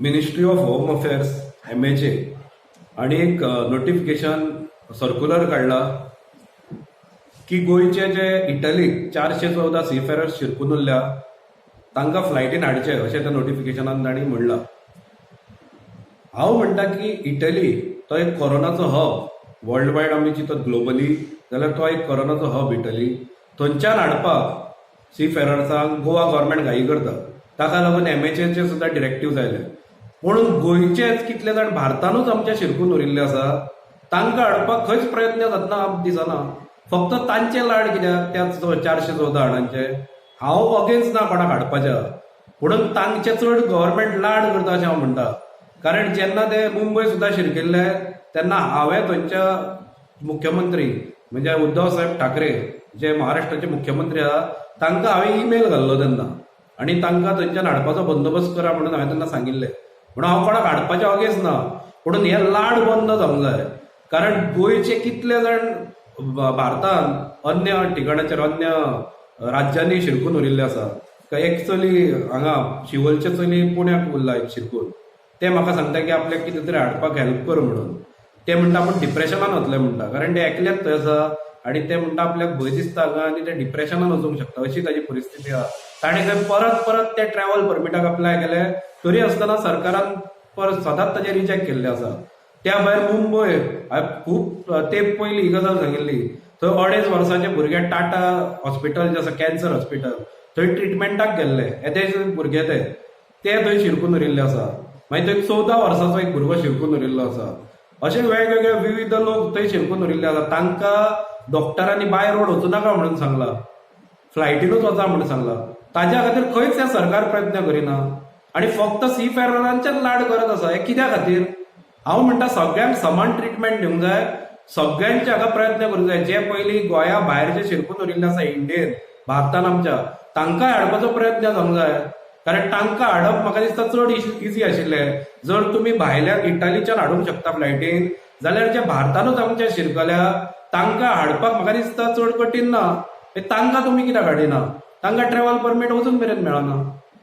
Ministry of home affairs MHA आणि एक notification circular काढला की गोयचे जे इटलीक 414 सीफेरर्स शिरकून उरल्या तांकां फ्लायटीन हाडचे अशें त्या नोटिफिकेशनान तांणी म्हणलां. हांव म्हणटा की इटली तो एक कोरोनाचो हब, वर्ल्ड वायड आमी चिंतत ग्लोबली जाल्यार तो एक कोरोनाचो हब इटली. थंयच्यान हाडपाक सीफेरर्सांक गोवा गव्हर्मेंट घाई करता. ताका लागून MHAचे सुद्दां डिरेक्टिव्ह आयले. म्हणून गोंयचेच कितले जाण भारतानूच आमच्या शिरकून उरिल्ले आसा तांकां हाडपाक खंयच प्रयत्न जातना दिसना. फक्त तांचे लाड कित्याक त्या 414 जाणांचे. हांव अगेन्स्ट ना कोणाक हाडपाच्या, म्हणून तांचे चड गव्हर्मेंट लाड करता अशें हांव म्हणटा. कारण जेन्ना ते मुंबय सुद्दां शिरकिल्ले तेन्ना हांवें थंयच्या मुख्यमंत्री म्हणजे उद्धव साहेब ठाकरे जे महाराष्ट्राचे मुख्यमंत्री आहा तांकां हांवें ईमेल घाल्लो तेन्ना आनी तांकां थंयच्यान हाडपाचो बंदोबस्त करा म्हणून हांवें तेन्ना सांगिल्लें. म्हणून हांव कोणाक हाडपाचें अगेन्स्ट ना, म्हणून हे लाड बंद जावंक जाय. कारण गोंयचे कितले जाण भारतांत अन्य ठिकाणाचेर अन्य राज्यांनी शिरकून उरिल्ले आसा. एक चली हांगा शिवोलचे चली पुण्याक उरला एक शिरकून. ते म्हाका सांगता की आपल्याक कितें तरी हाडपाक हेल्प कर म्हणून. ते म्हणटा आपूण डिप्रेशनान वतले म्हणटा, कारण ते एकलेच थंय आसा आनी ते म्हणटा आपल्याक भंय दिसता हांगा आनी ते डिप्रेशनान वचूंक शकता अशी ताची परिस्थिती आहा. ताणें थंय परत परत ते ट्रॅव्हल परमिटाक अप्लाय केले तरी आसतना सरकारान परत सदांच ताचे रिजेक्ट केल्ले आसा. त्या भायर मुंबय खूब तेंप पयलीं ही गजाल सांगिल्ली. थंय 2.5 वर्साचे भुरगे टाटा हॉस्पिटल जे आसा कॅन्सर हॉस्पिटल थंय ट्रिटमेंटाक गेल्ले येदे भुरगे ते थंय शिरकून उरिल्ले आसा. मागीर थंय 14 वर्साचो एक भुरगो शिरकून उरिल्लो आसा. असे वेगवेगळे विविध लोक थंय शिरकून उरिल्ले आसा. तांकां डॉक्टरांनी बाय रोड वचूं नाका म्हणून सांगला, फ्लायटीनूच वचा म्हणून सांगला. ताज्या खातीर खंयच हे सरकार प्रयत्न करिना आनी फक्त सीफेररांचेच लाड करत आसा. हे कित्या खातीर? हांव म्हणटा सगळ्यांक समान ट्रिटमेंट दिवंक जाय, सगळ्यांचे हाका प्रयत्न करूंक जाय. जे पयलीं गोंया भायर जे शिरकून उरिल्ले आसा इंडियेन भारतान आमच्या तांकांय हाडपाचो प्रयत्न जावंक जाय. कारण तांकां हाडप म्हाका दिसता चड इजी आशिल्लें. जर तुमी भायल्यान इटालीच्यान हाडूंक शकता फ्लायटीन जाल्यार जे भारतानूच आमच्या शिरकल्या तांकां हाडपाक म्हाका दिसता चड कठीण ना. तांकां तुमी कित्याक हाडिना? तांकां ट्रॅव्हल परमीट वचून मेरेन मेळना.